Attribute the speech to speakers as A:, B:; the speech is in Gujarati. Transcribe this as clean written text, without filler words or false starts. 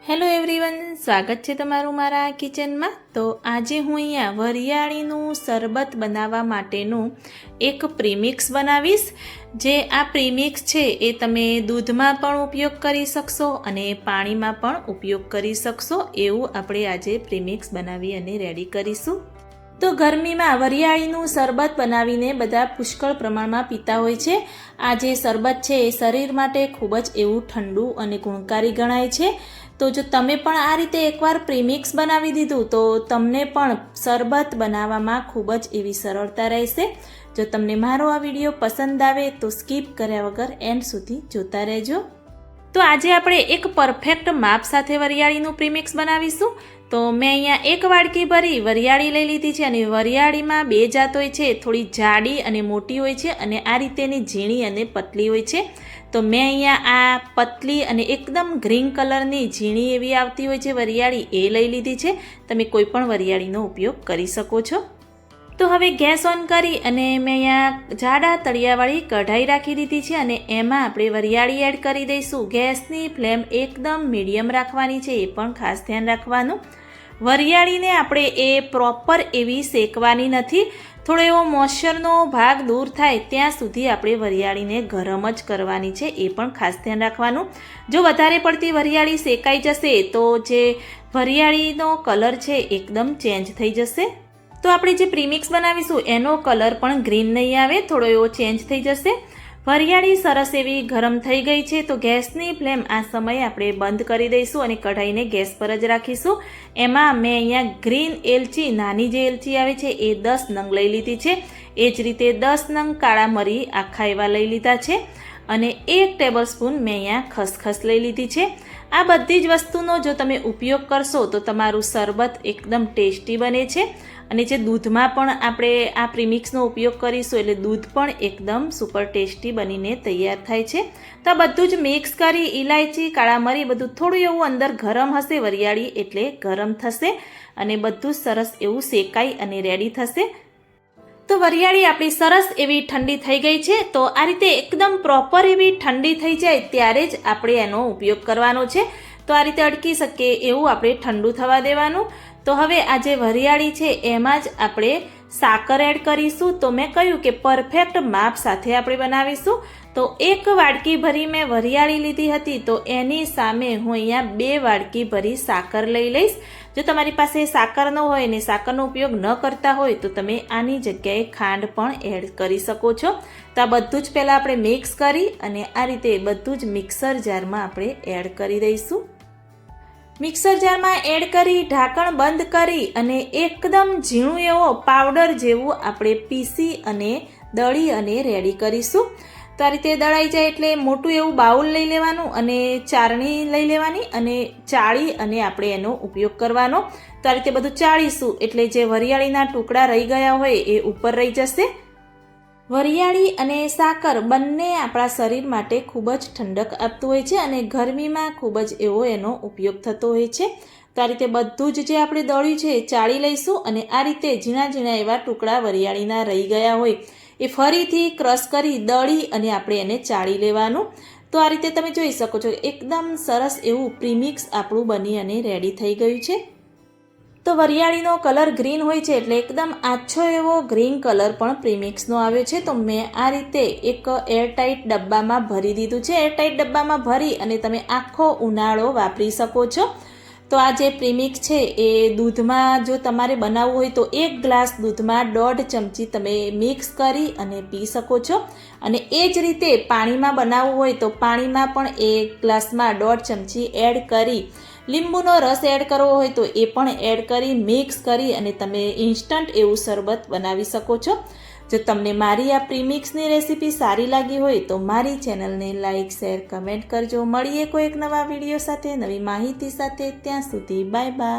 A: હેલો એવરીવન, સ્વાગત છે તમારું મારા કિચનમાં। તો આજે હું અહીંયા વરિયાળીનું શરબત બનાવવા માટેનું એક પ્રીમિક્સ બનાવીશ। જે આ પ્રીમિક્સ છે એ તમે દૂધમાં પણ ઉપયોગ કરી શકશો અને પાણીમાં પણ ઉપયોગ કરી શકશો। એવું આપણે આજે પ્રીમિક્સ બનાવી અને રેડી કરીશું। તો ગરમીમાં વરિયાળીનું શરબત બનાવીને બધા પુષ્કળ પ્રમાણમાં પીતા હોય છે। આ જે શરબત છે એ શરીર માટે ખૂબ જ એવું ઠંડુ અને ગુણકારી ગણાય છે। તો જો તમે પણ આ રીતે એકવાર પ્રીમિક્સ બનાવી દીધું તો તમને પણ શરબત બનાવવામાં ખૂબ જ એવી સરળતા રહેશે। જો તમને મારો આ વિડીયો પસંદ આવે તો સ્કીપ કર્યા વગર એન્ડ સુધી જોતા રહેજો। તો આજે આપણે એક પરફેક્ટ માપ સાથે વરિયાળીનું પ્રીમિક્સ બનાવીશું। તો મેં અહીંયા એક વાડકી ભરી વરિયાળી લઈ લીધી છે અને વરિયાળીમાં બે જાત હોય છે, થોડી જાડી અને મોટી હોય છે અને આ રીતેની ઝીણી અને પતલી હોય છે। તો મેં અહીંયા આ પતલી અને એકદમ ગ્રીન કલરની ઝીણી એવી આવતી હોય છે વરિયાળી, એ લઈ લીધી છે। તમે કોઈ પણ વરિયાળીનો ઉપયોગ કરી શકો છો। તો હવે ગેસ ઓન કરી અને મેં અહીંયા જાડા તળિયાવાળી કઢાઈ રાખી દીધી છે અને એમાં આપણે વરિયાળી એડ કરી દઈશું। ગેસની ફ્લેમ એકદમ મીડિયમ રાખવાની છે, એ પણ ખાસ ધ્યાન રાખવાનું। વરિયાળીને આપણે એ પ્રોપર એવી શેકવાની નથી, થોડો એવો મોઇશ્ચરનો ભાગ દૂર થાય ત્યાં સુધી આપણે વરિયાળીને ગરમ જ કરવાની છે, એ પણ ખાસ ધ્યાન રાખવાનું। જો વધારે પડતી વરિયાળી શેકાઈ જશે તો જે વરિયાળીનો કલર છે એકદમ ચેન્જ થઈ જશે। તો આપણે જે પ્રીમિક્સ બનાવીશું એનો કલર પણ ગ્રીન નહીં આવે, થોડો એવો ચેન્જ થઈ જશે। વરિયાળી સરસ એવી ગરમ થઈ ગઈ છે તો ગેસની ફ્લેમ આ સમયે આપણે બંધ કરી દઈશું અને કઢાઈને ગેસ પર જ રાખીશું। એમાં મેં અહીંયા ગ્રીન એલચી, નાની જે એલચી આવે છે એ 10 નંગ લઈ લીધી છે। એ જ રીતે 10 નંગ કાળા મરી આખા એવા લઈ લીધા છે અને 1 ટેબલ સ્પૂન મેં અહીંયા ખસખસ લઈ લીધી છે। આ બધી જ વસ્તુનો જો તમે ઉપયોગ કરશો તો તમારું શરબત એકદમ ટેસ્ટી બને છે અને જે દૂધમાં પણ આપણે આ પ્રીમિક્સનો ઉપયોગ કરીશું એટલે દૂધ પણ એકદમ સુપર ટેસ્ટી બનીને તૈયાર થાય છે। તો આ બધું જ મિક્સ કરી ઇલાયચી, કાળા મરી બધું થોડું એવું અંદર ગરમ હશે, વરિયાળી એટલે ગરમ થશે અને બધું સરસ એવું શેકાઈ અને રેડી થશે। તો વરિયાળી આપણી સરસ એવી ઠંડી થઈ ગઈ છે। તો આ રીતે એકદમ પ્રોપર એવી ઠંડી થઈ જાય ત્યારે જ આપણે એનો ઉપયોગ કરવાનો છે। તો આ રીતે અડકી શકે એવું આપણે ઠંડુ થવા દેવાનું। તો હવે આ જે વરિયાળી છે એમાં જ આપણે સાકર એડ કરીશું। તો મેં કહ્યું કે પરફેક્ટ માપ સાથે આપણે બનાવીશું। તો એક વાડકી ભરી મેં વરિયાળી લીધી હતી તો એની સામે હું અહીંયા 2 વાડકી ભરી સાકર લઈ લઈશ। જો તમારી પાસે સાકર ન હોય ને સાકરનો ઉપયોગ ન કરતા હોય તો તમે આની જગ્યાએ ખાંડ પણ એડ કરી શકો છો। તો આ બધું જ પહેલાં આપણે મિક્સ કરી અને આ રીતે બધું જ મિક્સર જારમાં આપણે એડ કરી દઈશું। મિક્સર જારમાં એડ કરી ઢાંકણ બંધ કરી અને એકદમ ઝીણું એવો પાવડર જેવું આપણે પીસી અને દળી અને રેડી કરીશું। તો આ રીતે દળાઈ જાય એટલે મોટું એવું બાઉલ લઈ લેવાનું અને ચાળણી લઈ લેવાની અને ચાળી અને આપણે એનો ઉપયોગ કરવાનો। તો આ રીતે બધું ચાળીશું એટલે જે વરિયાળીના ટુકડા રહી ગયા હોય એ ઉપર રહી જશે। વરિયાળી અને સાકર બંને આપણા શરીર માટે ખૂબ જ ઠંડક આપતું હોય છે અને ગરમીમાં ખૂબ જ એવો એનો ઉપયોગ થતો હોય છે। તો આ રીતે બધું જ જે આપણે દળ્યું છે એ ચાળી લઈશું અને આ રીતે ઝીણા ઝીણા એવા ટુકડા વરિયાળીના રહી ગયા હોય એ ફરીથી ક્રશ કરી દળી અને આપણે એને ચાળી લેવાનું। તો આ રીતે તમે જોઈ શકો છો એકદમ સરસ એવું પ્રીમિક્સ આપણું બની અને રેડી થઈ ગયું છે। તો વરિયાળીનો કલર ગ્રીન હોય છે એટલે એકદમ આછો એવો ગ્રીન કલર પણ પ્રીમિક્સનો આવ્યો છે। તો મેં આ રીતે એક એરટાઇટ ડબ્બામાં ભરી દીધું છે। એરટાઇટ ડબ્બામાં ભરી અને તમે આખો ઉનાળો વાપરી શકો છો। તો આ જે પ્રીમિક્સ છે એ દૂધમાં જો તમારે બનાવવું હોય તો 1 ગ્લાસ દૂધમાં 1.5 ચમચી તમે મિક્સ કરી અને પી શકો છો અને એ જ રીતે પાણીમાં બનાવવું હોય તો પાણીમાં પણ 1 ગ્લાસમાં 1.5 ચમચી એડ કરી, લીંબુનો રસ એડ કરવો હોય તો એ પણ એડ કરી મિક્સ કરી અને તમે ઇન્સ્ટન્ટ એવું શરબત બનાવી શકો છો। જો તમને મારી આ પ્રીમિક્સની રેસીપી સારી લાગી હોય તો મારી ચેનલને લાઇક, શેર, કમેન્ટ કરજો। મળીએ કોઈ એક નવા વિડીયો સાથે, નવી માહિતી સાથે। ત્યાં સુધી બાય બાય।